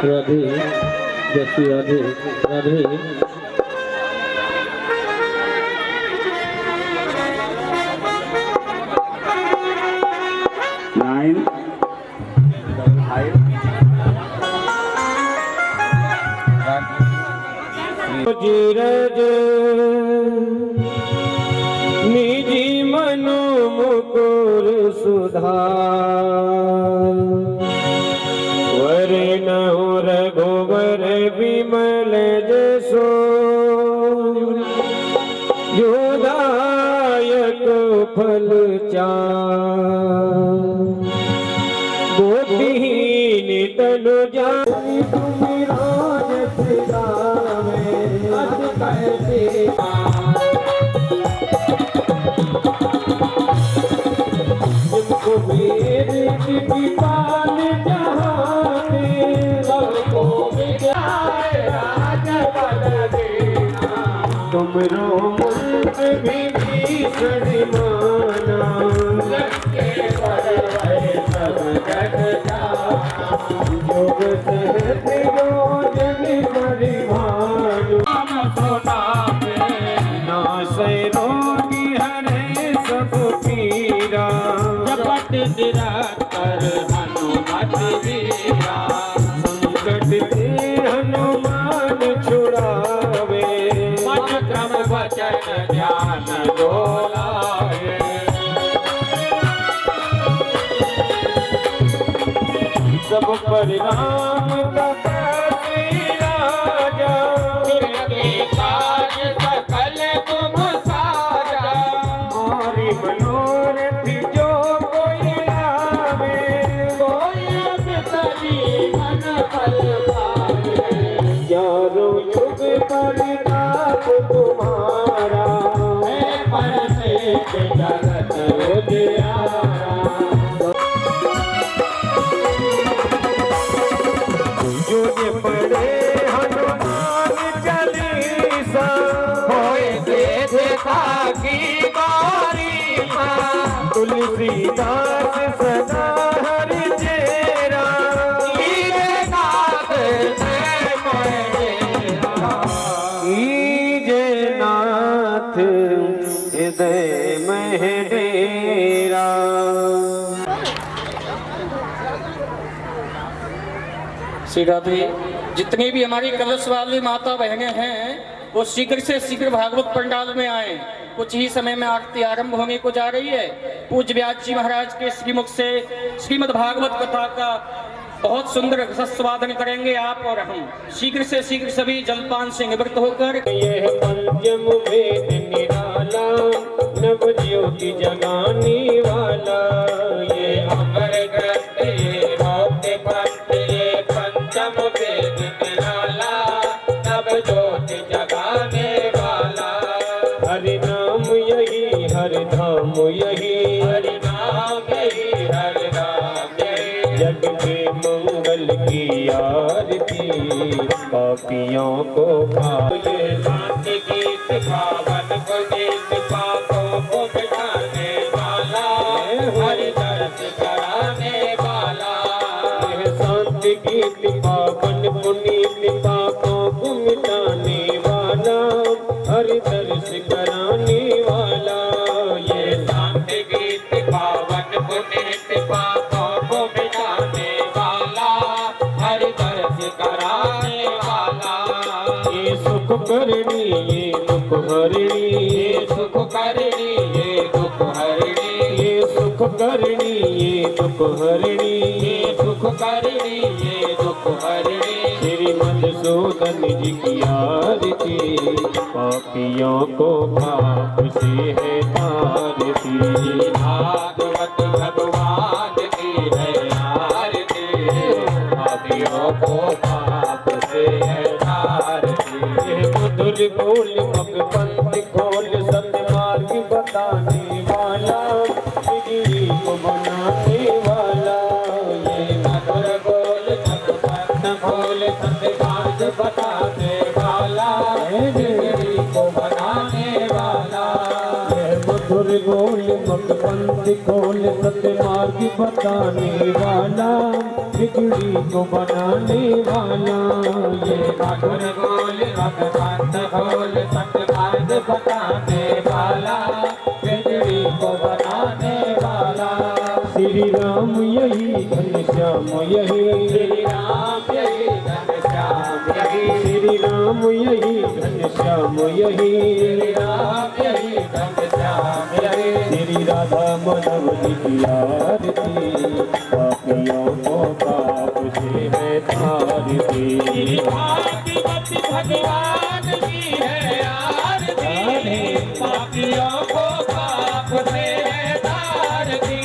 राधे जैसी राधे राधे नाइन जीरज निजी मनु मुकुर सुधार वरण रघुवर विमल जसो योदायक फल चार गोपीहीन तनु जानी तुम राज सिधावे अस कैसे जिनको मेरे की पाल जहाने सबको विचार राज बल देना तुमरो मुल्क भी भीषण माना लक्के परवै सब जग जाना योग सहज योजन परिभानु सुनावे नासै रोगी हरे सब पीरा जपत निरंतर हनुमत वीरा संकट से हनुमान छुड़ावे मन क्रम वचन ध्यान डोलावे सब परिणाम श्री राजा के काज सकल तुम साजा हमारी मनोरथ जो कोई लावे कोई सजी मन फल पावे चारों युग परिताप तुम्हारा है पर से जगत उजियारा पढ़े हनुमान चालीसा होए देखा की बारीसा तुलसीदास सदा हरि चेरा नाथ हृदय में डेरा। श्री राधे जितनी भी हमारी कलश वाली माता बहनें हैं वो शीघ्र से शीघ्र भागवत पंडाल में आए। कुछ ही समय में आरती आरंभ होने को जा रही है। पूज्य व्यास जी महाराज के श्रीमुख से श्रीमद् भागवत कथा का बहुत सुंदर रसस्वादन करेंगे आप और हम। शीघ्र से शीघ्र सभी जलपान से निवृत्त होकर यह पंचम वेद निराला नव ज्योति जगाने वाला ये अमर ग्रंथ ये भक्ति पंथ ये पंचम वेद निराला नव ज्योति जगाने वाला। हरि नाम यही हरि धाम यही हरि नाम यही हरि धाम यही जग के मंगल की आरती पापियों को ये शांति गीत पावन को गीत पापों को मिटाने वाला हरि दर्श कराने वाला। ये शांति गीत पावन पुनीत पापों को मिटाने वाला हरि दर्श कराने वाला। ये शांति गीत पावन पुनीत पापों को मिटाने वाला हरि दर्श कराने वाला। ये सुख करनी ये दुख हरणी ये सुख करनी ये दुख हरणी ये सुख करनी ये दुख हरणी ये सुख करनी ये दुख हरणी। श्री मधुसूदन जी की आरती पापियों को पाप से है तारती भागवत भगवान की है आरती पापियों को पाप से है तारती। मधुर बोल मग पंथ खोल सतमार्ग बताने वाला बिगड़ी को बनाने वाला। ये मधुर बोल मग पंथ खोल सतमार्ग बताने वाला बिगड़ी को बनाने वाला। मधुर गोल मकबंद खोल सतमार्ग बताने वाला बिगड़ी को बनाने वाला। ये ठाकुर गोल मकबंद खोल सतमार्ग बताने वाला बिगड़ी को बनाने वाला। श्री राम यही घनश्याम यही, श्री राम यही घनश्याम यही, श्री राम यही घनश्याम यही, श्री राम यही घनश्याम यही। श्री राधा माधव जी की आरती पापियों को पाप से है तारती। भागवत भगवान की है आरती पापियों को पाप से है तारती।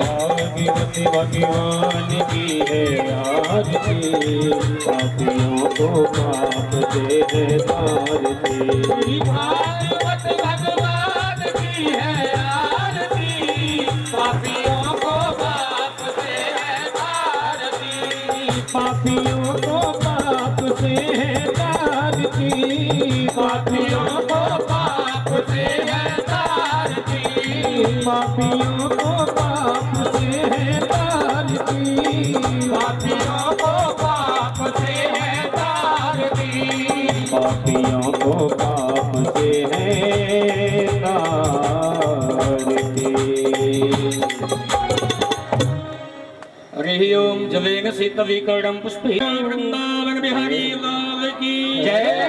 भागवत भगवान की है आरती पापियों को पाप से है तारती। भागवत भगवान की है आरती पापियों को पाप से है तारती। पापियों को पाप से है तारती, पापियों को पाप से है तारती, पापियों को पाप से है तारती, पापियों को पाप से है तारती, पापियों को पाप से है तारती। हरि ओम जलेन शीतलीकरणं पुष्पे वृंदावन बिहारी लाल की जय,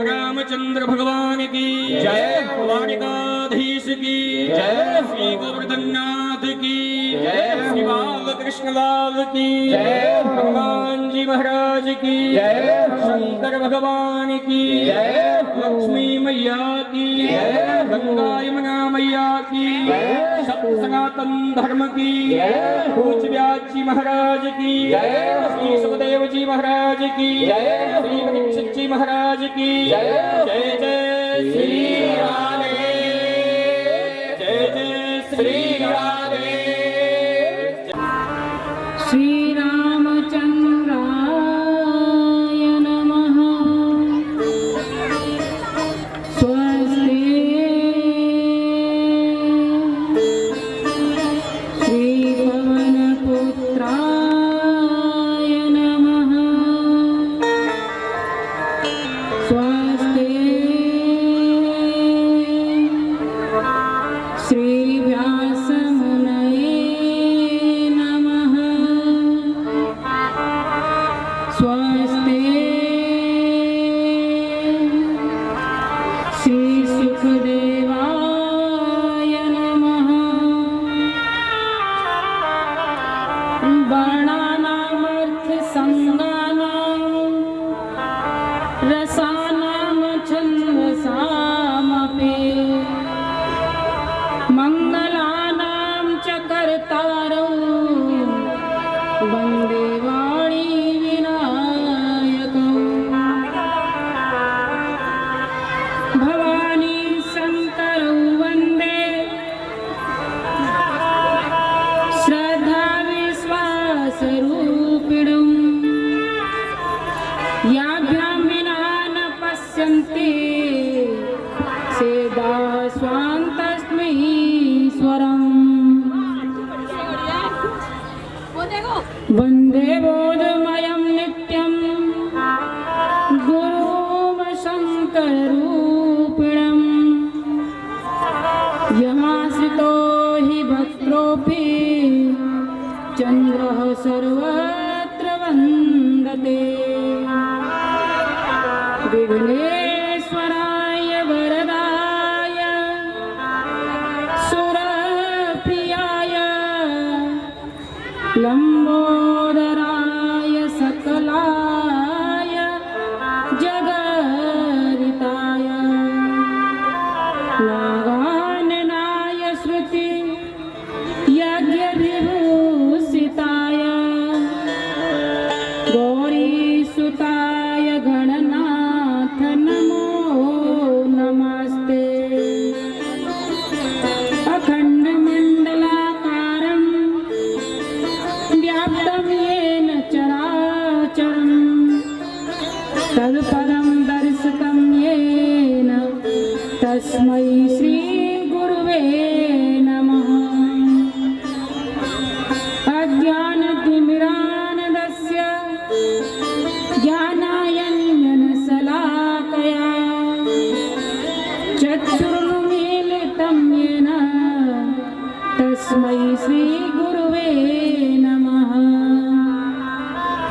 रामचंद्र भगवान की जय, द्वारिकाधीश की जय, श्री गोवर्धननाथ की जय, श्री बालकृष्ण लाल की जय, हनुमान जी महाराज की जय, शंकर भगवान की जय, लक्ष्मी मैया की जय, गंगा यमुना मैया की जय, सनातन धर्म की जय, पूज्य व्यास जी महाराज की जय, श्री सुखदेव जी महाराज की जय, श्री परीक्षित जी महाराज की जय। जय जय श्री राधे, जय जय श्री राधे। श्री रामचंद्राय नमः। स्वस्ति श्री पवनपुत्राय नमः। स्वस्ति श्री व्यासमुनये नमः। स्वस्ति श्री सुखदेवाय नमः। वर्णानामर्थ संज्ञानां रसानां छन्दसामपि मंगलानां च कर्तारौ वन्दे वाणी विनायकौ। भवानी शंकरौ वन्दे श्रद्धा विश्वासरूपिणौ। याभ्यां विना न पश्यन्ति सेदा स्वान्तस्मीश्वरम्। वन्दे बोधमयं नित्यं गुरुं शङ्कररूपिणम्। यमाश्रितो हि भक्त्रोऽपि चन्द्रः सर्वत्र वन्दते। विघ्नेश्वराय वरदाय सुरप्रियाय लंबोदराय सकलाय जगरिताय नागाननाय श्रुति यज्ञविभूषिताय गौरीसुताय गणनाथ नमो नमस्ते। अखण्डमण्डलाकारं व्याप्तं येन चराचरं तत्पदं दर्शितं येन तस्मै श्री गुरुवे ज्ञानायन्यनशलाकया चक्षुरुन्मीलितं येन तस्मै श्रीगुरुवे नमः।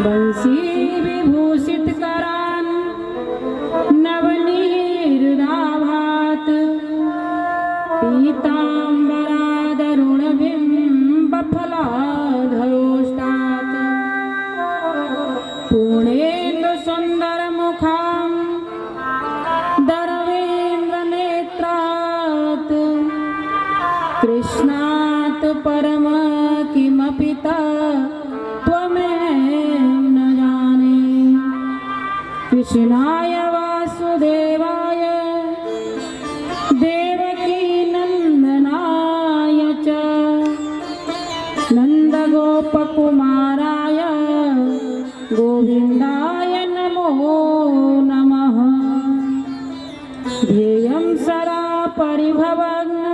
बंसीविभूषितकरान् नवनीरदाभात् पीताम्बरादरुणबिम्बफलाधरोष्टात् पूर्णेन्दुसुन्दरमुखां दरवेन्द्रनेत्रात् कृष्णात् परम किमपि त्वमेव न जाने। कृष्णाय वासुदेवाय देवकी नन्दनाय च नन्दगोपकुमाराय गोविन्दाय नमो नमः। ध्येयं सदा परिभवग्न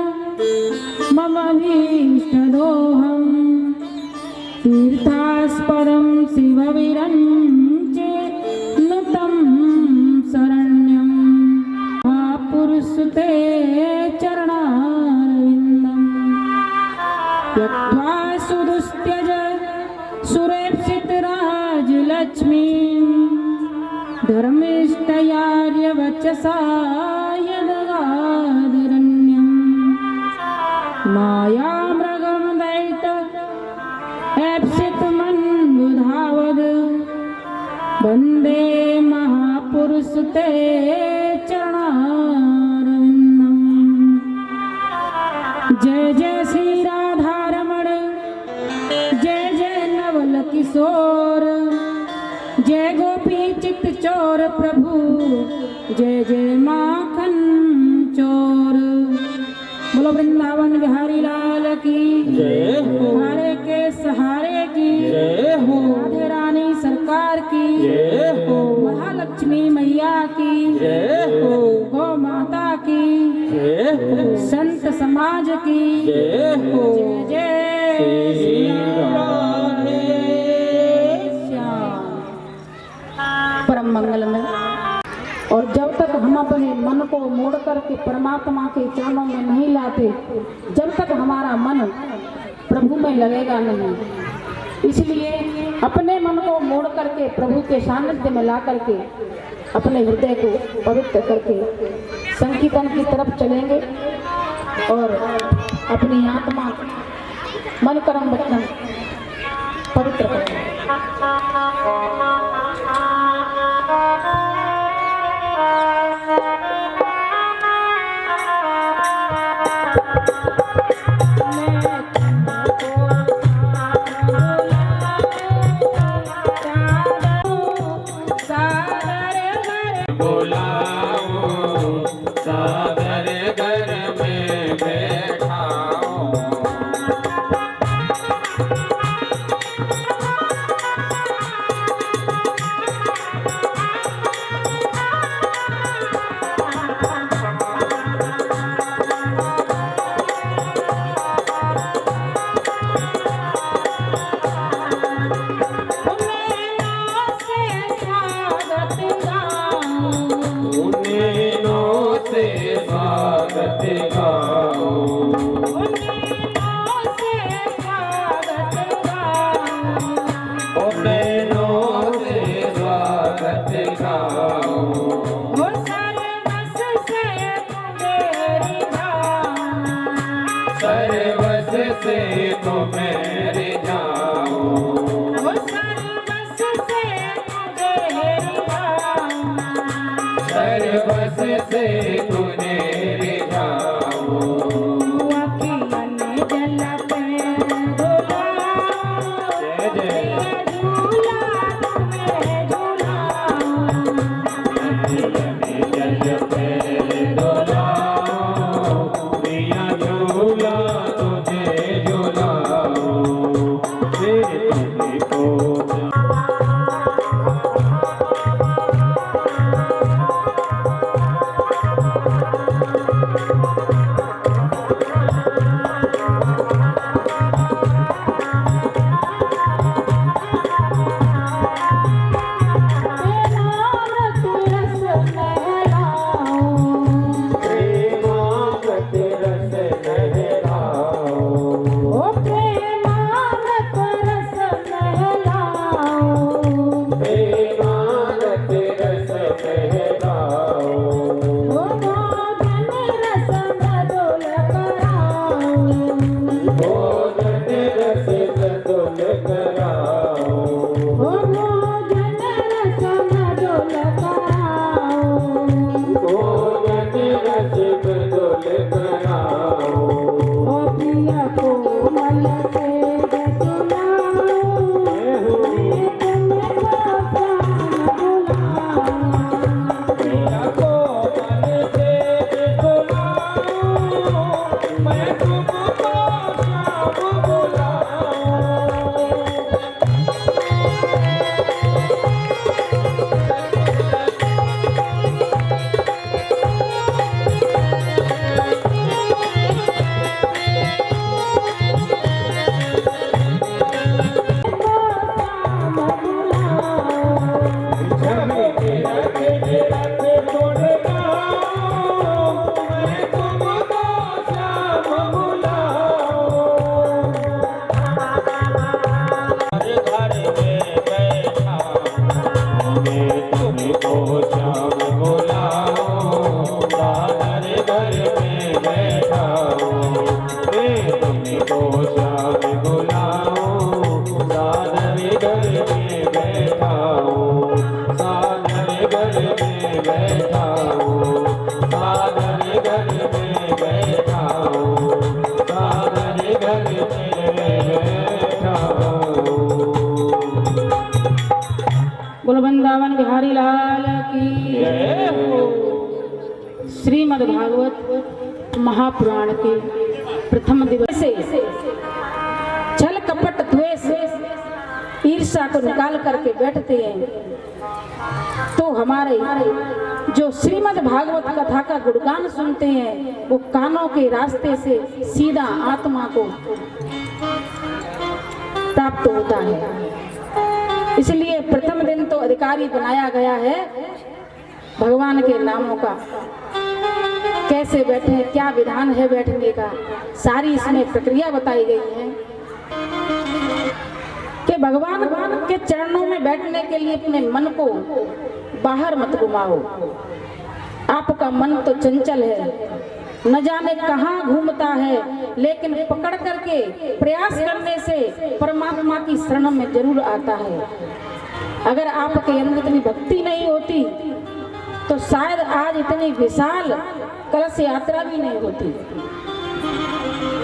मम भीष्टदोहम् तीर्थास्पदं शिवविरञ्चिनुतं शरण्यं महापुरुषते चरणारविन्दं त्यक्त्वा सुदुस्त्यज सुरेप्सितराजलक्ष्मीं धर्मिष्ठयार्यवचसा यदगादरण्यं मायामृगं दैत एप्सितमन्बुधावद् वन्दे महापुरुषते चरणारविन्दम्। जय जय श्री राधारमण, जय जय नवल किशोर, जय गोपी चित्त चोर प्रभु, जय जय माखन चोर। बोलो वृंदावन बिहारी लाल की जय हो। हरे के सहारे की जय हो। राधे रानी सरकार की जय हो। महालक्ष्मी मैया की जय हो। गौ माता की जय हो। संत समाज की जय हो। जय जय श्री राधे श्याम। परम मंगल में। और जब तक हम अपने मन को मोड़ करके परमात्मा के चरणों में नहीं लाते, जब तक हमारा मन प्रभु में लगेगा नहीं। इसलिए अपने मन को मोड़ करके प्रभु के सानिध्य में ला करके अपने हृदय को पवित्र करके संकीर्तन की तरफ चलेंगे और अपनी आत्मा मन कर्म वचन पवित्र करेंगे। सादर घर में बैठाओ, बोल वृंदावन बिहारी लाल की। जय हो। श्रीमद् भागवत महापुराण के प्रथम दिवस से छल कपट द्वेष ईर्ष्या को निकाल करके बैठते हैं तो हमारे जो श्रीमद् भागवत कथा का गुणगान सुनते हैं वो कानों के रास्ते से सीधा आत्मा को प्राप्त होता है। इसलिए प्रथम दिन तो अधिकारी बनाया गया है भगवान के नामों का। कैसे बैठे, क्या विधान है बैठने का, सारी इसमें प्रक्रिया बताई गई है कि भगवान के चरणों में बैठने के लिए अपने मन को बाहर मत घुमाओ। आपका मन तो चंचल है, न जाने कहाँ घूमता है, लेकिन पकड़ करके प्रयास करने से परमात्मा की शरण में जरूर आता है। अगर आपके अंदर इतनी भक्ति नहीं होती तो शायद आज इतनी विशाल कलश यात्रा भी नहीं होती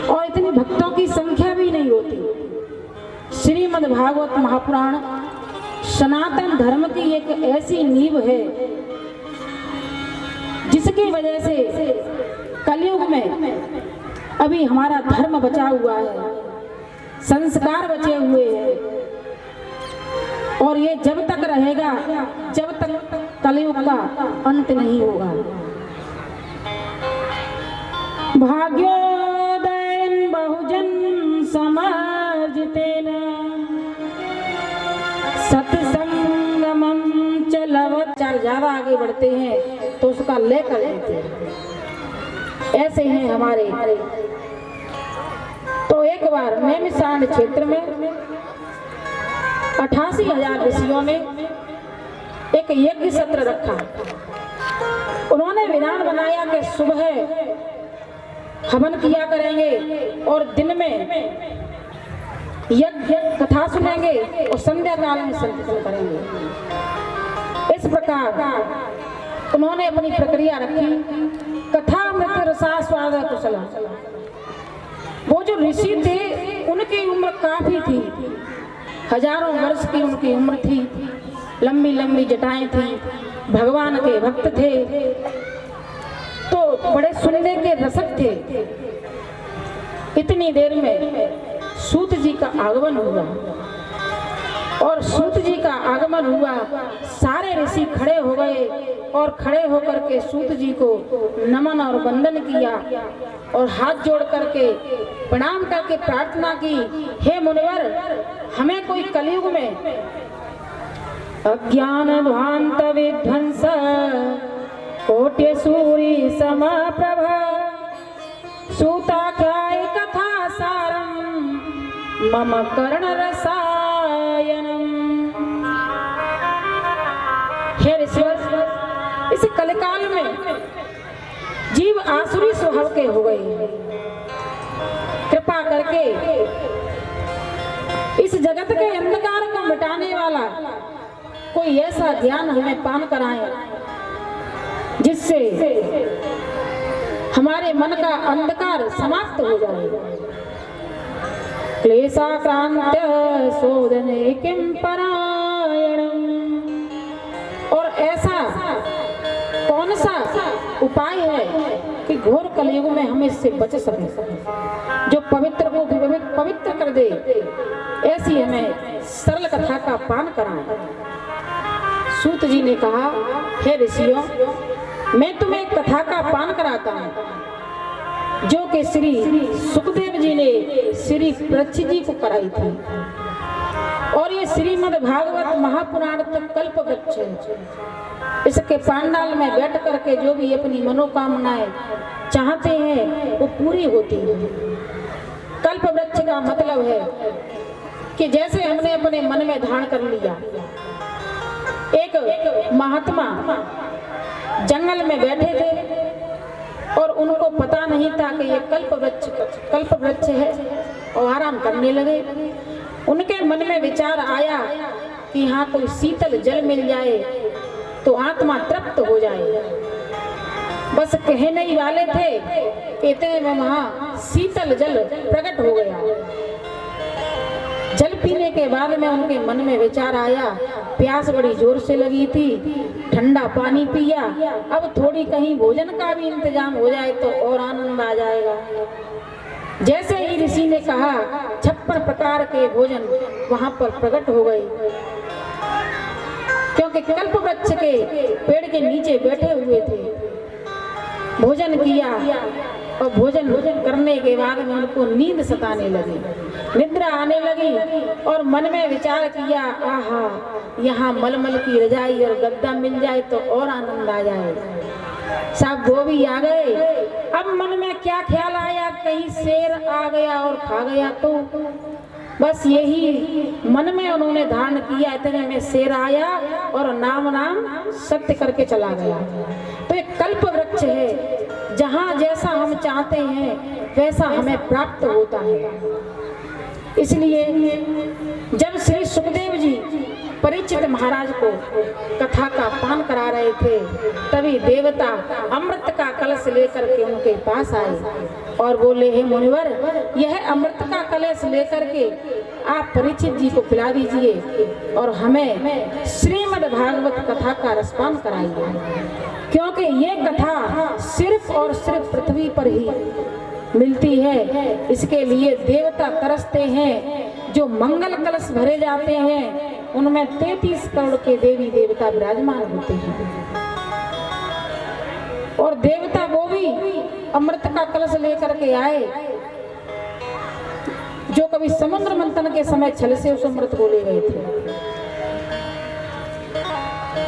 और इतनी भक्तों की संख्या भी नहीं होती। श्रीमद् भागवत महापुराण सनातन धर्म की एक ऐसी नींव है जिसकी वजह से कलयुग में अभी हमारा धर्म बचा हुआ है, संस्कार बचे हुए हैं और ये जब तक रहेगा जब तक कलयुग का अंत नहीं होगा। भाग्योदयं बहुजन समार्जितेन सत्संगमं च लभत। ज्यादा आगे बढ़ते हैं तो उसका लेकर लेते हैं। ऐसे हैं हमारे। तो एक बार नैमिषारण्य क्षेत्र में 88,000 ऋषियों ने एक यज्ञ सत्र रखा। उन्होंने विधान बनाया कि सुबह हवन किया करेंगे और दिन में यज्ञ कथा सुनेंगे और संध्या काल में संकीर्तन करेंगे। इस प्रकार उन्होंने अपनी प्रक्रिया रखी। कथा मृत रसा स्वाद कुशला। वो जो ऋषि थे उनकी उम्र काफी थी, हजारों वर्ष की उनकी उम्र थी, लंबी लंबी जटाएं थी, भगवान के भक्त थे, तो बड़े सुनने के रसक थे। इतनी देर में सूत जी का आगमन हुआ और सूत जी का आगमन हुआ, सारे ऋषि खड़े हो गए और खड़े होकर के सूत जी को नमन और वंदन किया और हाथ जोड़ करके प्रणाम करके प्रार्थना की, हे मुनिवर, हमें कोई कलयुग में अज्ञान ध्वांत विध्वंस कोट्य सूरी समप्रभ सूताख्याय कथा सारम मम कर्ण रसायनम। हे ऋषिवर, इस कलिकाल में जीव आसुरी स्वभाव के हो गए। कृपा करके इस जगत के अंधकार को मिटाने वाला कोई ऐसा ज्ञान हमें पान कराए जिससे हमारे मन का अंधकार समाप्त हो जाए। क्लेशाक्रांत्य शोधने किं परायणम। और ऐसा कौन सा उपाय है कि घोर कलयुग में हम इससे बच सकें, जो पवित्र को भी पवित्र कर दे। ऐसी हमें सरल कथा का पान कराएं। सूत जी ने कहा, हे ऋषियों, मैं तुम्हें एक कथा का पान कराता हूं जो कि श्री सुखदेव जी ने श्री परीक्षित जी को कराई थी। और ये श्रीमद् भागवत महापुराण तो कल्प वृक्ष है। इसके पांडाल में बैठ करके जो भी अपनी मनोकामनाएं चाहते हैं वो पूरी होती है। कल्प वृक्ष का मतलब है कि जैसे हमने अपने मन में धारण कर लिया। एक महात्मा जंगल में बैठे थे और उनको पता नहीं था कि ये कल्प वृक्ष है और आराम करने लगे। उनके मन में विचार आया कि यहाँ कोई शीतल जल मिल जाए तो आत्मा तृप्त हो जाए। बस कहने ही वाले थे कि इतने में वहाँ शीतल जल प्रकट हो गया। जल पीने के बाद में उनके मन में विचार आया प्यास बड़ी जोर से लगी थी, ठंडा पानी पिया। अब थोड़ी कहीं भोजन का भी इंतजाम हो जाए तो और आनंद आ जाएगा। जैसे ही ऋषि ने कहा 56 प्रकार के भोजन वहां पर प्रकट हो गए, क्योंकि कल्प वृक्ष के पेड़ के नीचे बैठे हुए थे। भोजन किया और भोजन करने के बाद में उनको नींद सताने लगी, निद्रा आने लगी और मन में विचार किया, आहा यहाँ मलमल की रजाई और गद्दा मिल जाए तो और आनंद आ जाए। सब वो भी आ गए। अब मन में क्या ख्याल आया, कहीं शेर आ गया और खा गया तो। बस यही मन में उन्होंने धारण किया। इतने में शेर आया और नाम सत्य करके चला गया। तो एक कल्प वृक्ष है, जहाँ जैसा हम चाहते हैं वैसा हमें प्राप्त होता है। इसलिए जब श्री सुखदेव जी परीक्षित महाराज को कथा का पान करा रहे थे, तभी देवता अमृत का कलश लेकर के उनके पास आए और बोले, हे मुनिवर, यह अमृत का कलश लेकर के आप परीक्षित जी को पिला दीजिए और हमें श्रीमद् भागवत कथा का रसपान कराइए, क्योंकि ये कथा सिर्फ और सिर्फ पृथ्वी पर ही मिलती है। इसके लिए देवता तरसते हैं। जो मंगल कलश भरे जाते हैं उनमें 33 करोड़ के देवी देवता विराजमान होते हैं और देवता वो भी अमृत का कलश लेकर के आए, जो कभी समुद्र मंथन के समय छल से उस अमृत को ले गए थे।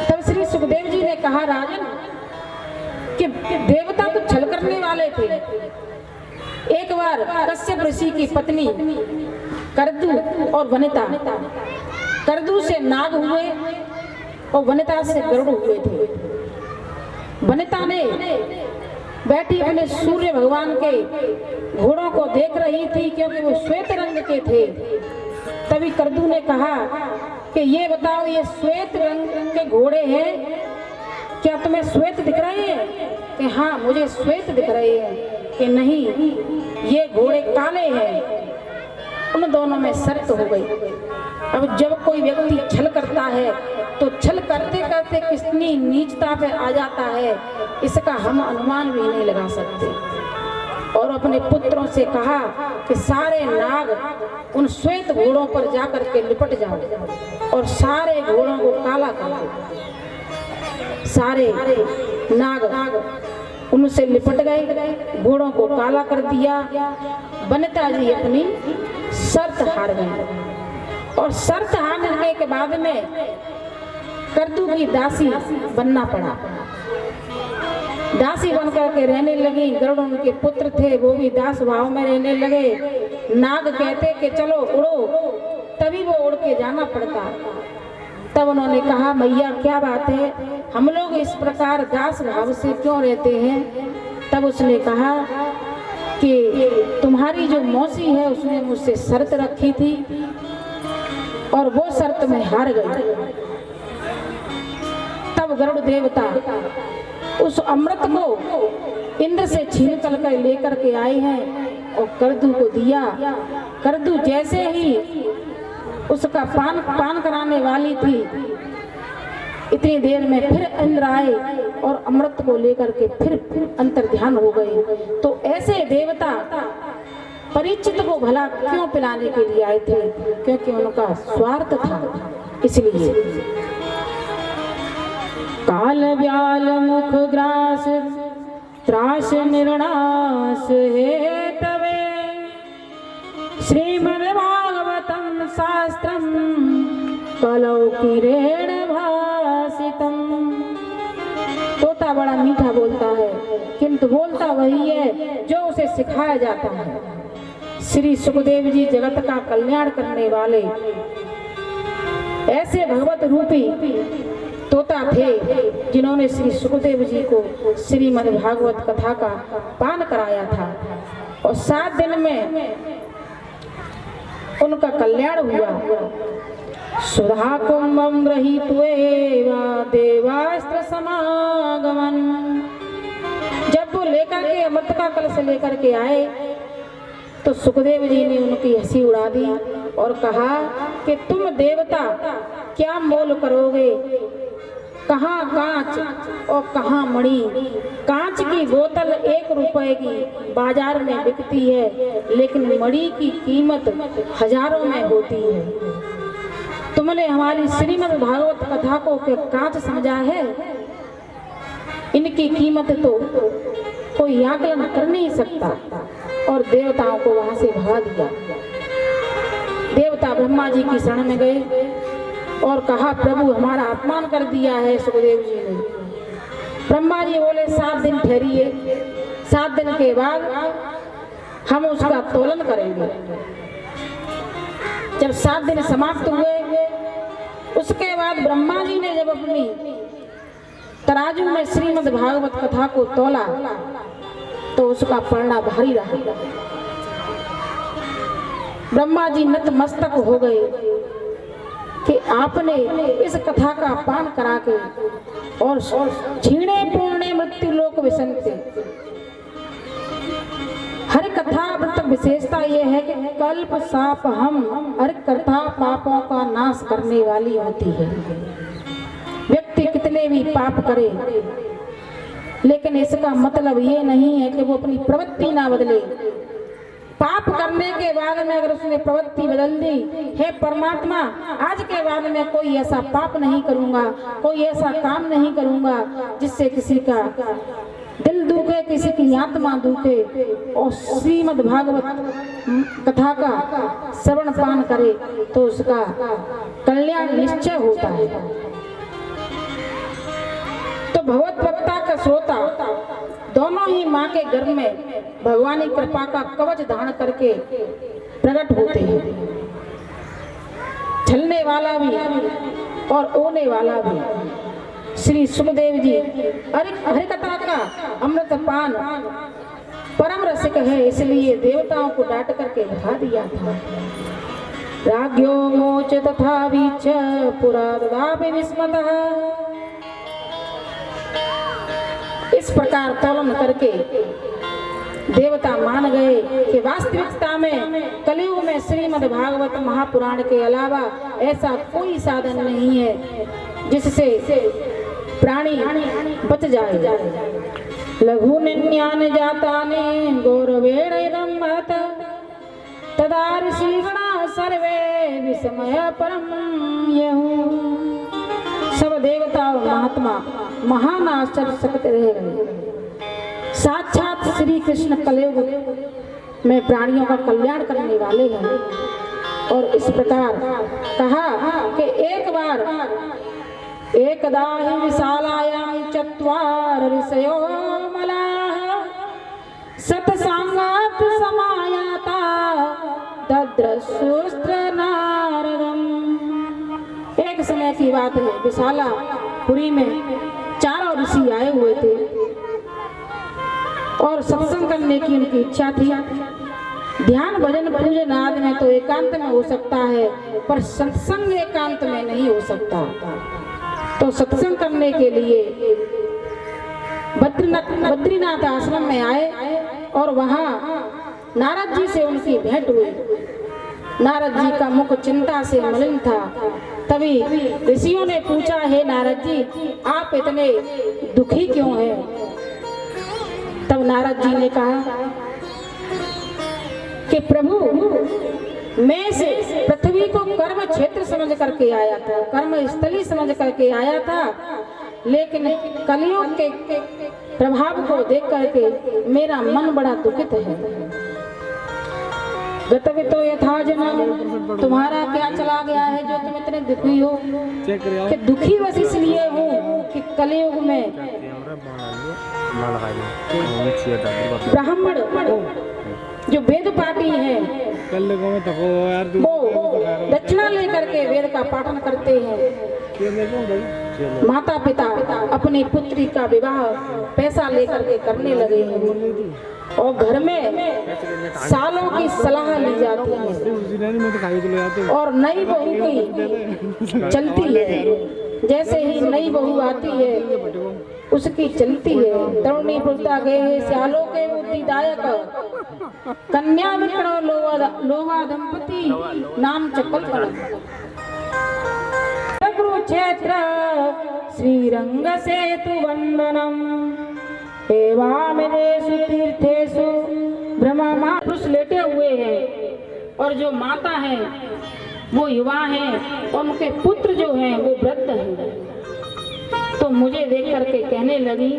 तब श्री सुखदेव जी ने कहा, राजन, कि देवता तो छल करने वाले थे। एक बार कश्यप ऋषि की पत्नी करदू और वनिता, करदू से नाग हुए और वनिता से गरुड़ हुए थे। वनिता ने बैठी अपने सूर्य भगवान के घोड़ों को देख रही थी, क्योंकि वो श्वेत रंग के थे। तभी करदू ने कहा कि ये बताओ, ये श्वेत रंग के घोड़े हैं, क्या तुम्हें श्वेत दिख रहे हैं? कि हाँ, मुझे श्वेत दिख रहे हैं। कि नहीं, ये घोड़े काले हैं। उन दोनों में शर्त हो गई। अब जब कोई व्यक्ति छल करता है तो छल करते करते कितनी नीचता पे आ जाता है, इसका हम अनुमान भी नहीं लगा सकते। और अपने पुत्रों से कहा कि सारे नाग उन श्वेत घोड़ों पर जाकर के लिपट जाओ और सारे घोड़ों को काला कर दो। सारे नाग उनसे लिपट गए, घोड़ों को काला कर दिया। वनिता जी अपनी शर्त हार गई और शर्त हारने के बाद में करदू की दासी बनना पड़ा। दासी बनकर के रहने लगी। गरुड़ उनके पुत्र थे, वो भी दास भाव में रहने लगे। नाग कहते कि चलो उड़ो, तभी वो उड़ के जाना पड़ता। तब उन्होंने कहा, मैया क्या बात है, हम लोग इस प्रकार दास भाव से क्यों रहते हैं? तब उसने कहा कि तुम्हारी जो मौसी है उसने मुझसे शर्त रखी थी और वो शर्त में हार गई। तब गरुड़ देवता उस अमृत को इंद्र से छीन कर लेकर के आए हैं और करदू को दिया। करदू जैसे ही उसका पान कराने वाली थी, इतनी देर में फिर इंद्र आए और अमृत को लेकर के फिर अंतर्ध्यान हो गए। तो ऐसे देवता परीक्षित को भला क्यों पिलाने के लिए आए थे? क्योंकि उनका स्वार्थ था। इसलिए काल व्याल मुख ग्रास त्रास निर्णास है तवे श्रीमद् भागवतम शास्त्रम कलौ किरेण भासितम। तोता बड़ा मीठा बोलता है, किंतु बोलता वही है जो उसे सिखाया जाता है। श्री सुखदेव जी जगत का कल्याण करने वाले ऐसे भगवत रूपी तोता थे, जिन्होंने श्री सुखदेव जी को श्रीमद् भागवत कथा का पान कराया था और 7 दिन में उनका कल्याण हुआ। सुधा कुंभम गृहीत्वा देवास्त्र समागमन। जब वो लेकर के अमृत का कलश लेकर के आए तो सुखदेव जी ने उनकी हंसी उड़ा दी और कहा कि तुम देवता क्या मोल करोगे? कहाँ कांच और कहाँ मणि। कांच की बोतल 1 रुपए की बाजार में बिकती है, लेकिन मणि की कीमत हजारों में होती है। तुमने हमारी श्रीमद् भागवत कथा को क्या कांच समझा है? इनकी कीमत तो कोई आकलन कर नहीं सकता। और देवताओं को वहां से भगा दिया। देवता ब्रह्मा जी की शरण में गए और कहा, प्रभु हमारा अपमान कर दिया है सुखदेव जी ने। ब्रह्मा जी बोले 7 दिन ठहरिए, 7 दिन के बाद हम उसका तोलन करेंगे। जब 7 दिन समाप्त हुए, उसके बाद ब्रह्मा जी ने जब अपनी तराजू में श्रीमद् भागवत कथा को तोला तो उसका पलड़ा भारी रहा। ब्रह्मा जी नतमस्तक हो गए कि आपने इस कथा का पान करा के और क्षीणे पूर्णे मृत्यु लोक विसंते। हर कथा व्रत विशेषता यह है कि कल्प साप हम हर कथा पापों का नाश करने वाली होती है। व्यक्ति कितने भी पाप करे, लेकिन इसका मतलब ये नहीं है कि वो अपनी प्रवृत्ति ना बदले। पाप करने के बाद में अगर उसने प्रवृत्ति बदल दी, हे परमात्मा आज के बाद में कोई ऐसा पाप नहीं करूंगा, कोई ऐसा काम नहीं करूंगा जिससे किसी का दिल दुखे, किसी की आत्मा दुखे, और श्रीमद् भागवत कथा का श्रवण पान करे तो उसका कल्याण निश्चय होता है। तो भगवत भक्ता का श्रोता दोनों ही माँ के गर्भ में भगवानी कृपा का कवच धारण करके प्रकट होते हैं। छलने वाला भी और ओने वाला भी। श्री सुखदेव जी हरि कथा का अमृत पान परम रसिक है, इसलिए देवताओं को डांट करके भगा दिया था। राज्ञो मोच तथा वीच पुराददापि विस्मतः। इस प्रकार तोलन करके देवता मान गए कि वास्तविकता में कलयुग में श्रीमद् भागवत महापुराण के अलावा ऐसा कोई साधन नहीं है जिससे प्राणी बच जाए। लघु निन्यान जाताने गौरवेण महत तदा ऋषिगणा सर्वे विस्मय परम यहू। सब देवता और महात्मा महान आश्चर्य चकित रह गए। साक्षात श्री कृष्ण कलयुग में प्राणियों का कल्याण करने वाले हैं। और इस प्रकार कहा कि एक बार एकदा हि विशालायां चत्वार ऋषयो मलाः सत्संगात् समायाता दद्रशुस्त्र नारदम्। एक समय की बात है, विशालापुरी में 4 ऋषि आए हुए थे और सत्संग करने की उनकी इच्छा थी। ध्यान भजन पूजन आदि में तो एकांत में हो सकता है, पर सत्संग एकांत में नहीं हो सकता। तो सत्संग करने के लिए बद्रीनाथ आश्रम में आए और वहां नारद जी से उनकी भेंट हुई। नारद जी का मुख चिंता से मलिन था। तभी ऋषियों ने पूछा, हे नारद जी आप इतने दुखी क्यों हैं? तब नारद जी ने कहा कि प्रभु मैं से पृथ्वी को कर्म क्षेत्र समझ करके आया था, कर्म स्थली समझ करके आया था, लेकिन कलियुग के प्रभाव को देख करके मेरा मन बड़ा दुखित है। गतवितो यथा जन, तुम्हारा क्या चला गया है जो तुम इतने दुखी हो? कि दुखी बस इसलिए हूँ कि कलियुग में ब्राह्मण जो वेद पाठी है वो दक्षिणा लेकर के वेद का पाठन करते हैं। माता पिता अपनी पुत्री का विवाह पैसा लेकर के करने लगे हैं और घर में सालों की सलाह ली जाती है और नई बहू की चलती है। जैसे ही नई बहू आती है उसकी चलती है। तरुणी पुरता गए श्यालों के बुद्धिदायक कन्या विकणो लोवा दंपति नाम चक्कर क्षेत्र श्रीरंग सेतु वंदनम एवामेदेषु तीर्थेषु ब्रह्मा पुरुष लेटे हुए हैं और जो माता है वो युवा है और उनके पुत्र जो हैं वो वृद्ध हैं। तो मुझे देख करके कहने लगी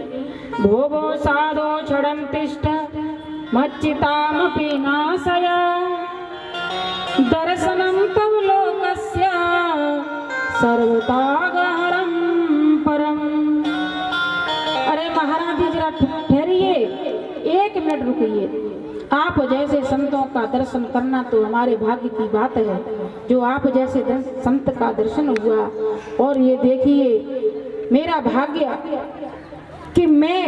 भो भो साधो क्षणं तिष्ठ मच्चितामपि नाशय दर्शनं तव लोकस्य सर्वतागहरं परम। अरे महाराज जी जरा ठहरिए, 1 मिनट रुकिए। आप जैसे संतों का दर्शन करना तो हमारे भाग्य की बात है, जो आप जैसे संत का दर्शन हुआ। और ये देखिए मेरा भाग्य कि मैं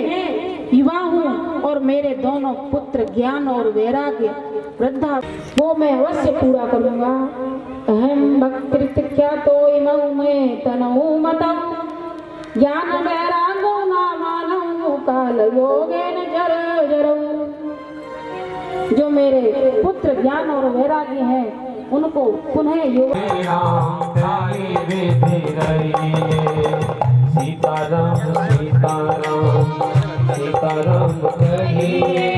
युवा हूँ और मेरे दोनों पुत्र ज्ञान और वैराग्य वृद्धा, वो मैं अवश्य पूरा करूँगा। अहम भक्ति क्या तो इमऊ में तनऊ मतऊ ज्ञान वैरागो ना मानऊ काल योगेन जर जरऊ। जो मेरे पुत्र ज्ञान और वैराग्य हैं उनको पुनः योग। सीताराम सीताराम सीताराम कहिए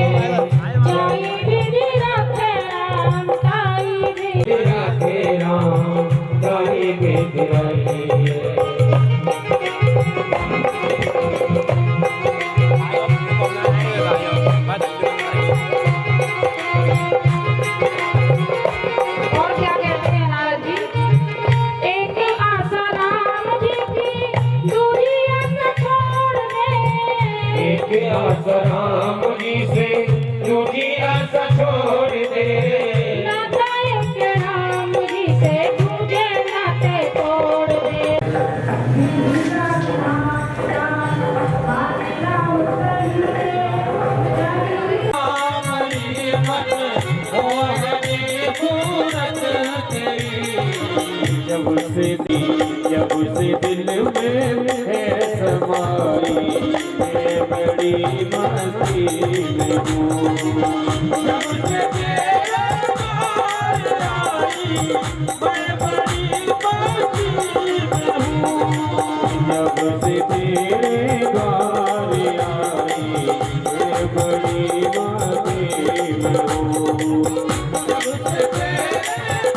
जय विधि रखे राम ताई विधि राधे राम जय विधि रहिए। और क्या कहते हैं नारद जी, एक आशा राम जी की दूरी न छोड़ दे। एक आशा राम जी से दूजी आशा छोड़ दे। नाता एक राम जी से दूजे नाते तोड़ दे। जब से दिल में है समाई मैं बड़ी मस्ती में हूँ। जब से तेरे द्वार आई मैं बड़ी मस्ती में हूँ। जब से तेरे द्वार आई मैं बड़ी मस्ती में हूँ। जब से तेरे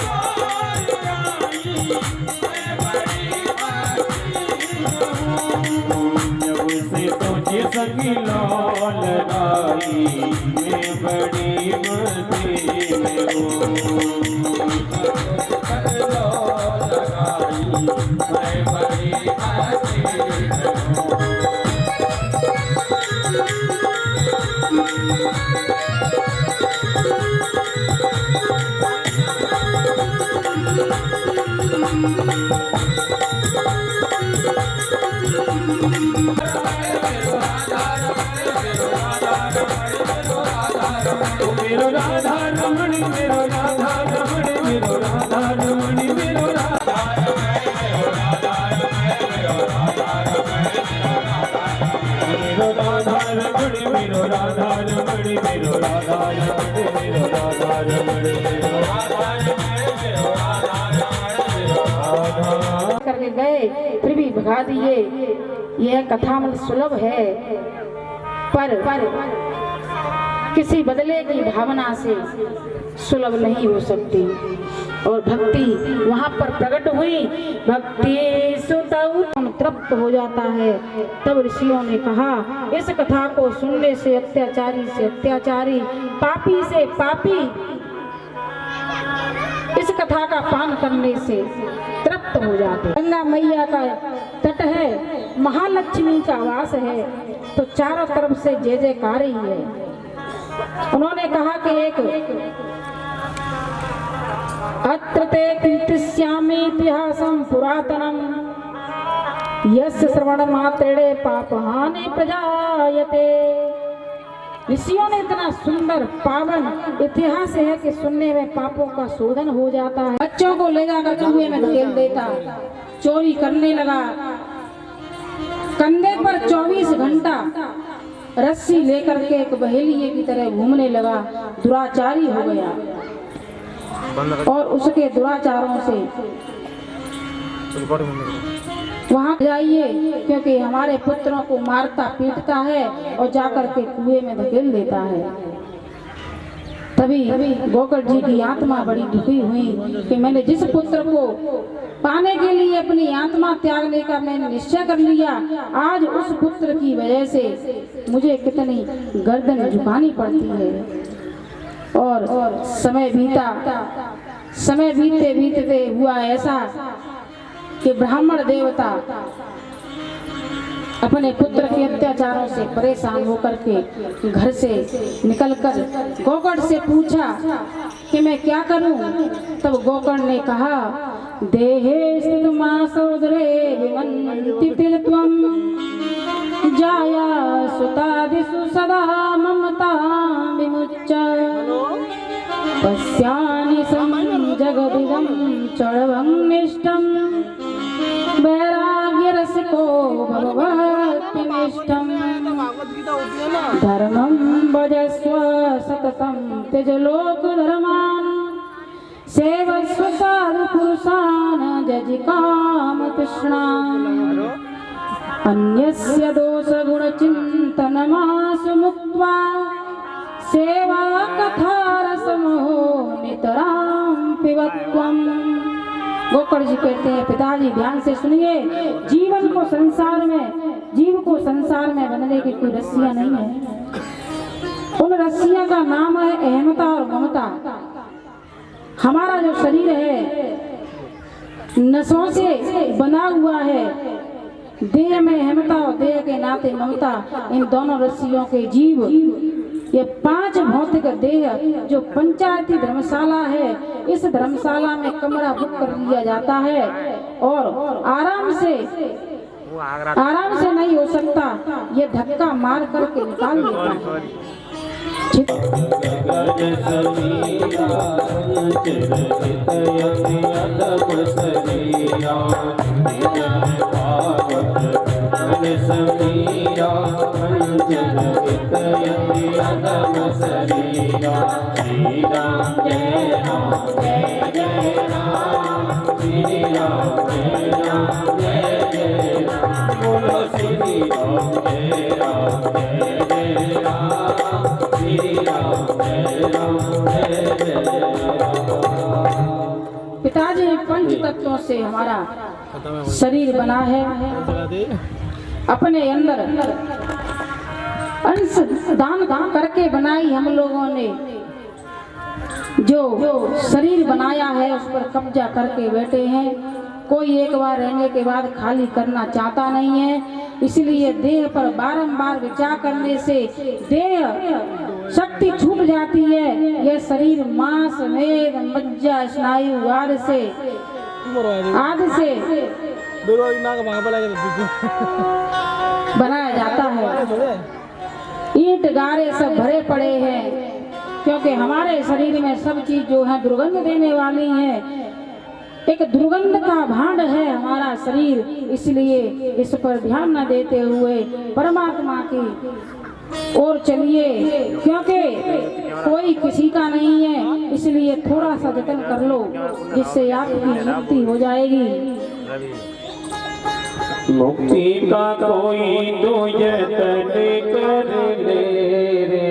द्वार आई जब से तुझे सगी लौल आई मैं बड़ी मस्ती में हूँ। लौल आई मैं बड़ी मस्ती में हूँ। मेरो राधा रमण मेरो राधा रमण मेरो राधा रमण मेरो राधा मेरो राधा रमण मेरो राधा रमण मेरो राधा रमण मेरो राधा रमण मेरो राधा रमण मेरो राधा रमण करके गए फिर भी भगा दिए। यह कथामल सुलभ है पर किसी बदले की भावना से सुलभ नहीं हो सकती। और भक्ति वहाँ पर प्रकट हुई, भक्ति सुतऊ तृप्त हो जाता है। तब ऋषियों ने कहा इस कथा को सुनने से अत्याचारी पापी से पापी इस कथा का पान करने से तृप्त हो जाते। गंगा मैया का तट है, महालक्ष्मी का वास है, तो चारों तरफ से जय जयकार ही है। उन्होंने कहा कि एक अत्र ते कीर्तिष्यामि इतिहासं पुरातनम यस्य श्रवण मात्रेण पापहानि प्रजायते। ऋषियों ने इतना सुंदर पावन इतिहास है कि सुनने में पापों का शोधन हो जाता है। बच्चों को ले जाकर कुएं में धकेल देता, चोरी करने लगा, कंधे पर 24 घंटा रस्सी लेकर के एक बहेलिए की तरह घूमने लगा, दुराचारी हो गया। और उसके दुराचारों से वहाँ जाइए, क्योंकि हमारे पुत्रों को मारता पीटता है और जाकर के कुएं में धकेल देता है। तभी गोकर्ण जी की आत्मा बड़ी दुखी हुई कि मैंने जिस पुत्र को पाने के लिए अपनी आत्मा त्यागने का मैंने निश्चय कर लिया, आज उस पुत्र की वजह से मुझे कितनी गर्दन झुकानी पड़ती है। और समय बीतते बीतते हुआ ऐसा कि ब्राह्मण देवता अपने पुत्र के अत्याचारों से परेशान होकर के घर से निकलकर गोकर्ण से पूछा कि मैं क्या करूं। तब गोकर्ण ने कहा, देहे स्थितमा सौदरे विमन्ति तिलत्वं जाया सुतादिषु सदा ममता विमुच्च पश्यानि सं जगदिदं चढ़वन्निष्टं वैराग्य रसिको भवभक्तिनिष्ठं धर्मं भजस्व सततं त्यज लोक धर्मान् सेवस्व साधु पुरुषान् जजि काम तृष्णान् अन्यस्य दोष गुण चिन्तनमासु मुक्त्वा सेवा कथा रसमो नितरां पिबत्वम्। गोकर्ण जी कहते हैं, पिताजी ध्यान से सुनिए, जीव को संसार में बनने की कोई रस्सियां नहीं है। उन रस्सियां का नाम है अहमता और ममता। हमारा जो शरीर है नसों से बना हुआ है, देह में अहमता और देह के नाते ममता, इन दोनों रस्सियों के जीव ये 5 भौतिक देह जो पंचायती धर्मशाला है, इस धर्मशाला में कमरा बुक कर दिया जाता है और आराम से नहीं हो सकता, ये धक्का मार करके निकाल देता है। पिताजी ने 5 तत्वों से हमारा शरीर बना है। अपने अंदर अंश दान करके बनाई हम लोगों ने, जो शरीर बनाया है उस पर कब्जा करके बैठे हैं। कोई एक बार रहने के बाद खाली करना चाहता नहीं है, इसलिए देह पर बारंबार विचार करने से देह शक्ति छूट जाती है। यह शरीर मांस मेद मज्जा स्नायु आदि से बनाया जाता है। ईंट गारे सब भरे पड़े हैं, क्योंकि हमारे शरीर में सब चीज जो है दुर्गंध देने वाली है। एक दुर्गंध का भांड है हमारा शरीर, इसलिए इस पर ध्यान न देते हुए परमात्मा की ओर चलिए, क्योंकि कोई किसी का नहीं है। इसलिए थोड़ा सा जतन कर लो, जिससे आपकी मुक्ति हो जाएगी। मुक्ति का कोई तो यतन कर ले रे,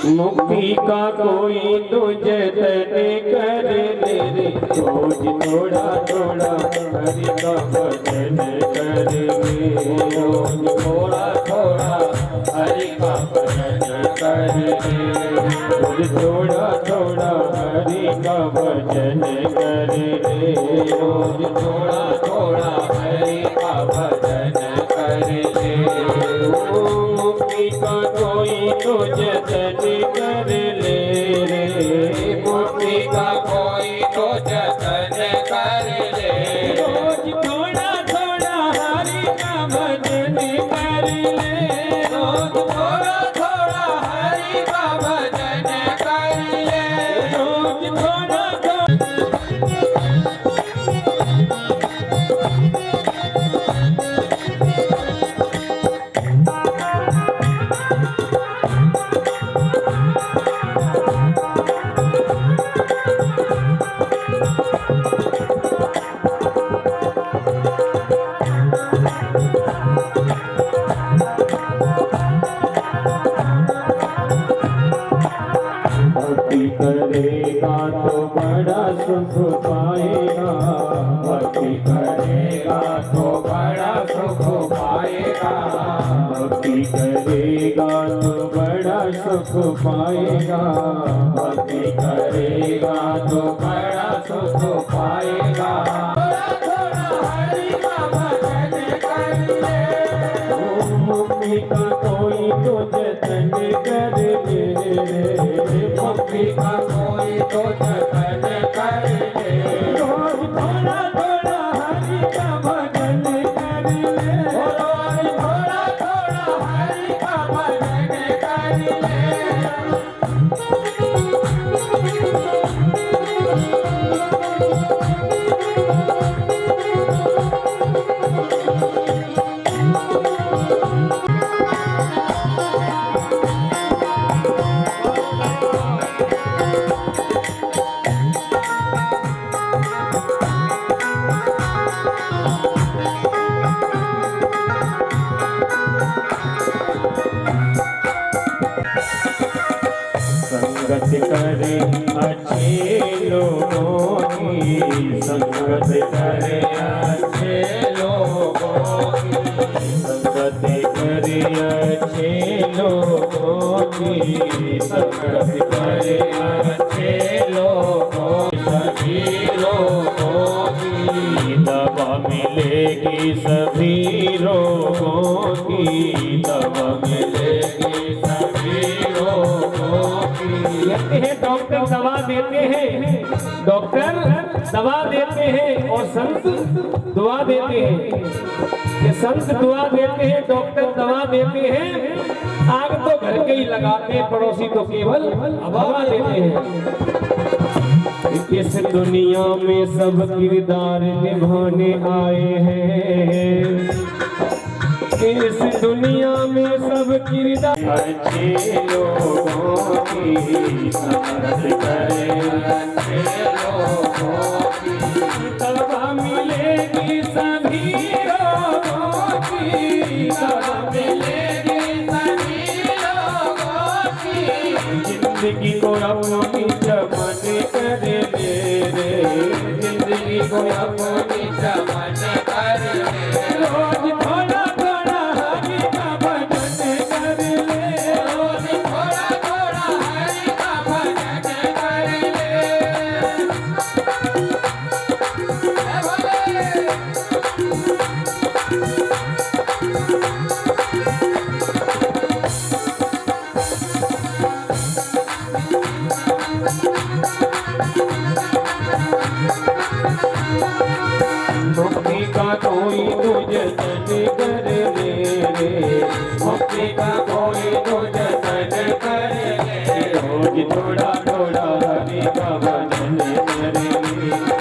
मुक्ति का कोई तो यतन कर ले रे, रोज थोड़ा थोड़ा हरि का भजन कर ले, रोज थोड़ा थोड़ा हरि का भजन कर ले, रोज थोड़ा थोड़ा हरि का भजन कर ले, रोज थोड़ा थोड़ा हरि का भजन कर ले। मुक्ति का कोई तो जतन कर ले रे, मुक्ति का कोई तो जतन कर ले, रोज थोड़ा थोड़ा हरि का भजन कर ले, रोज थोड़ा थोड़ा हरि का भजन कर ले, रोज थोड़ा थोड़ा तो बड़ा सुख पाएगा। भक्ति करेगा तो बड़ा सुख पाएगा। भक्ति करेगा तो बड़ा सुख पाएगा। थोड़ा हरि का भजन कर ले। मुक्ति का कोई तो जतन कर ले। मुक्ति का कोई तो जतन कर ले। रोज थोड़ा थोड़ा हरि का भजन कर ले। रोज थोड़ा थोड़ा हरि का भजन कर ले। संगत करे अच्छे लोगों की। संगत करे अच्छे लोगों की। संगत करे अच्छे लोगों की। संगत करे अच्छे लोगों सभी लोगों की। दवा मिलेगी सभी रोगों की। दवा मिलेगी सभी रोगों की। कहते हैं डॉक्टर दवा देते हैं। डॉक्टर दवा देते हैं और संत दुआ देते हैं। ये संत दुआ देते हैं, डॉक्टर दवा देते हैं। आग तो घर के ही लगाते हैं, पड़ोसी तो केवल हवा देते हैं। इस दुनिया में सब किरदार निभाने आए हैं। इस दुनिया में सब किरदार अच्छे लोगों की। संगत करे अच्छे लोगों की। दवा मिलेगी सभी लोगों की। दवा मिलेगी सभी लोगों की। जिंदगी को अपनी चमन कर दे रे। जिंदगी को अपनी चमन कर दे। रोज थोड़ा थोड़ा हरि का भजन कर ले। रोज थोड़ा थोड़ा हरि का भजन कर ले। मुक्ति का कोई तो जतन कर ले रे। मुक्ति का कोई तो जतन कर ले। रोज थोड़ा थोड़ा हरि का भजन कर ले।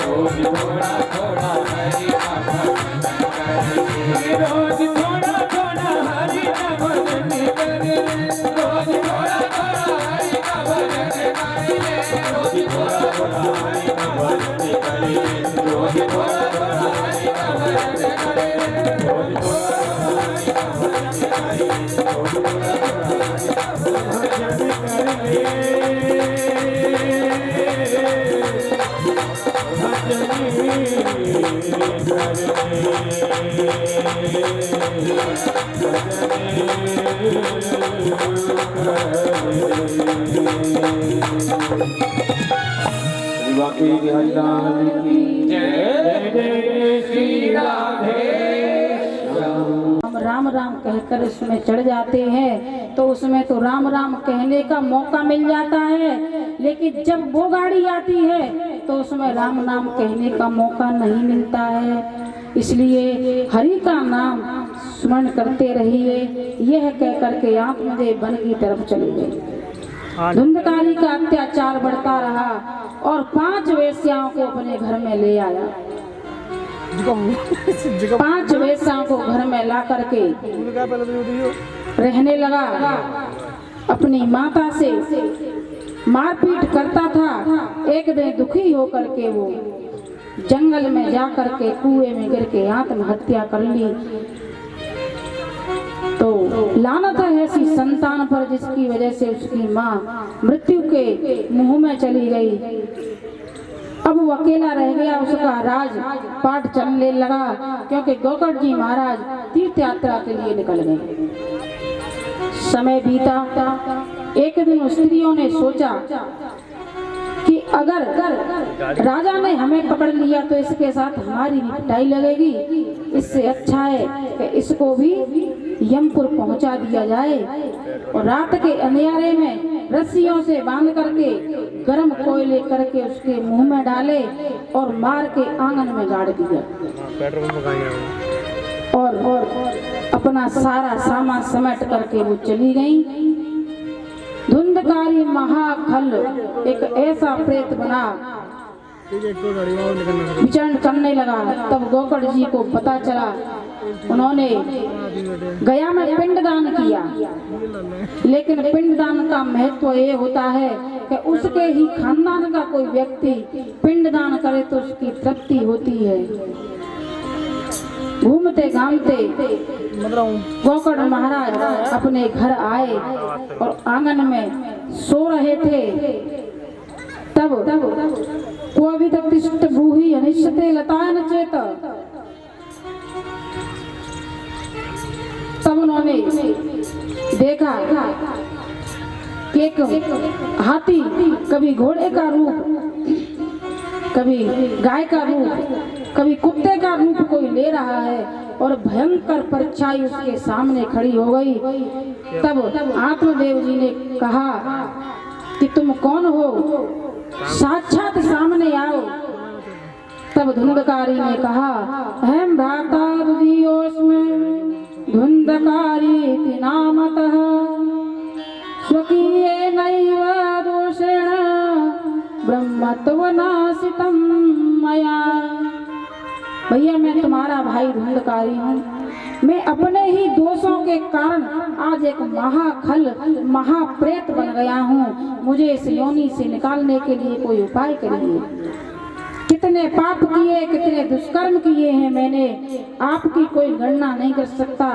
रोज थोड़ा थोड़ा हरि का भजन कर ले। रोज थोड़ा थोड़ा हरि का भजन कर ले। रोज थोड़ा थोड़ा हरि का भजन कर ले। रोज थोड़ा थोड़ा हरि का भजन कर ले। रोज थोड़ा थोड़ा हरि का भजन कर ले। रोज थोड़ा थोड़ा हरि का भजन कर ले। रोज थोड़ा थोड़ा हरि का भजन कर ले। वाकई बिहारी लाल की जय। जय श्री राधे श्याम। हम राम राम कहकर इसमें चढ़ जाते हैं तो उसमें तो राम राम कहने का मौका मिल जाता है। लेकिन जब वो गाड़ी आती है तो उसमें राम नाम कहने का मौका नहीं मिलता है। इसलिए हरि का नाम स्मरण करते रहिए। यह कह करके आप मुझे वन की तरफ चले गए। धुंधकारी का अत्याचार बढ़ता रहा और 5 वेश्याओं को अपने घर में ले आया। 5 वेश्याओं को घर में ला करके रहने लगा। अपनी माता से मारपीट करता था। एक दिन दुखी होकर के वो जंगल में जा करके कुएं में गिर के आत्महत्या कर ली। तो लानत है ऐसी संतान पर जिसकी वजह से उसकी माँ मृत्यु के मुंह में चली गई। अब वो अकेला रह गया, उसका राज पाठ चलने लगा, क्योंकि गोकर्ण जी महाराज तीर्थ यात्रा के लिए निकल गए। समय बीता, एक दिन स्त्रियों ने सोचा कि अगर राजा ने हमें पकड़ लिया तो इसके साथ हमारी निपटाई लगेगी, इससे अच्छा है कि इसको भी यमपुर पहुंचा दिया जाए और रात के अंधेरे में रस्सियों से बांध करके गर्म कोयले करके उसके मुंह में डाले और मार के आंगन में गाड़ दिया और अपना सारा सामान समेट करके वो चली गई। धुंधकारी महाखल एक ऐसा प्रेत बना विचरण करने लगा। तब गोकर्ण जी को पता चला, उन्होंने गया में पिंडदान किया, लेकिन पिंडदान का महत्व ये होता है कि उसके ही खानदान का कोई व्यक्ति पिंडदान करे तो उसकी तृप्ति होती है। घूमते घामते गोकर्ण महाराज अपने घर आए और आंगन में सो रहे थे। तब तिष्ठ ब्रूहि अनिश्चिते लतायन चेत, तब उन्होंने देखा कि एक हाथी कभी घोड़े का रूप, कभी गाय का रूप, कभी कुत्ते का रूप कोई ले रहा है और भयंकर परछाई उसके सामने खड़ी हो गई। तब आत्मदेव जी ने कहा कि तुम कौन हो, साक्षात सामने आओ। तब धुंधकारी ने कहा, अहम भ्राता दुधियोस्मि धुंधकारी नामतः स्वकीये नैव दोषेण ब्रह्मत्व नासितम मया। भैया मैं तुम्हारा भाई धुंधकारी हूँ, मैं अपने ही दोषों के कारण आज एक महाखल महाप्रेत बन गया हूँ, मुझे इस योनि से निकालने के लिए कोई उपाय करिए। कितने पाप किए, कितने दुष्कर्म किए हैं मैंने, आपकी कोई गणना नहीं कर सकता।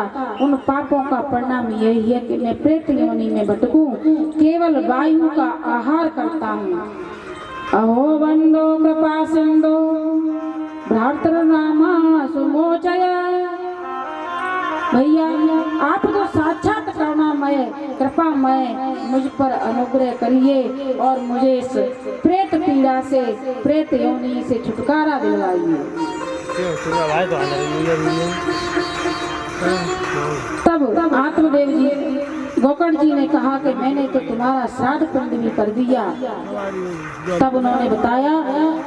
उन पापों का परिणाम यही है कि मैं प्रेत योनि में भटकूं, केवल वायु का आहार करता हूँ। अहो बंदो कृपा सिंधो भ्रातृनामा सुमोचय। भैया आप तो साक्षात करुणामय कृपामय, मुझ पर अनुग्रह करिए और मुझे इस प्रेत पीड़ा से, प्रेत योनि से छुटकारा दिलवाइए। तब आत्मदेव जी गोकर्ण जी ने कहा कि मैंने तो तुम्हारा श्राद्ध पिंड भी कर दिया। तब उन्होंने बताया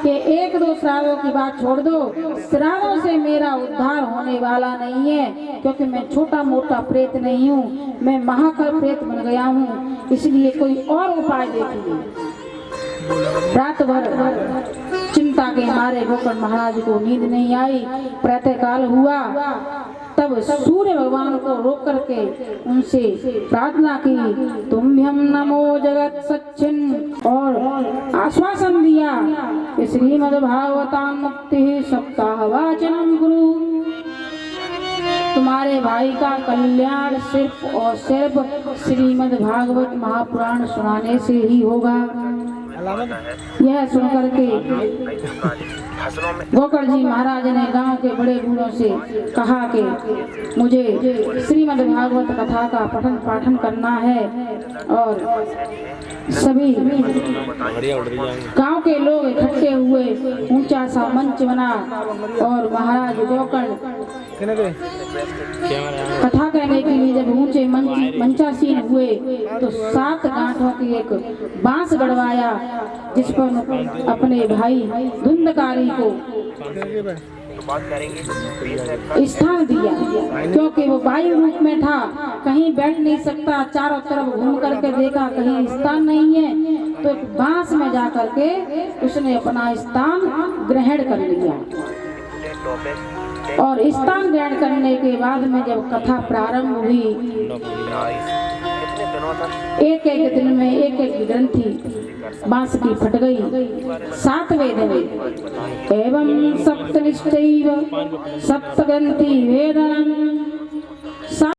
कि एक दो श्राद्धों की बात छोड़ दो, श्राद्धों से मेरा उद्धार होने वाला नहीं है, क्योंकि मैं छोटा मोटा प्रेत नहीं हूँ, मैं महाकाल प्रेत बन गया हूँ, इसलिए कोई और उपाय देखिए। रात भर चिंता के मारे गोकर्ण महाराज को नींद नहीं आई। प्रातः काल हुआ, तब सूर्य भगवान को रोक करके उनसे प्रार्थना की, तुम्भ्यं नमो जगत सच्चिन, और आश्वासन दिया कि श्रीमद्भागवतां मुक्ति सप्ताह वाचनम गुरु। तुम्हारे भाई का कल्याण सिर्फ और सिर्फ श्रीमद्भागवत महापुराण सुनाने से ही होगा। यह सुनकर के गोकर्ण जी महाराज ने गांव के बड़े बूढ़ों से कहा कि मुझे श्रीमद्भागवत कथा का पठन पाठन करना है, और सभी गांव के लोग इकट्ठे हुए, ऊंचा सा मंच बना और महाराज गोकर्ण कथा कहने के लिए जब ऊंचे मंचासीन हुए तो 7 गांठों की एक बांस गड़वाया, जिस पर अपने भाई धुंधकारी को स्थान दिया, क्योंकि वो वायु रूप में था, कहीं बैठ नहीं सकता। चारों तरफ घूम करके देखा, कहीं स्थान नहीं है, तो एक बांस में जा करके उसने अपना स्थान ग्रहण कर लिया। और स्थान ग्रहण करने के बाद में जब कथा प्रारंभ हुई, एक एक दिन में एक एक ग्रंथि बांस की फट गई। 7वें दिन एवं सप्तनिष्ठैव सप्तग्रंथि वेदनम्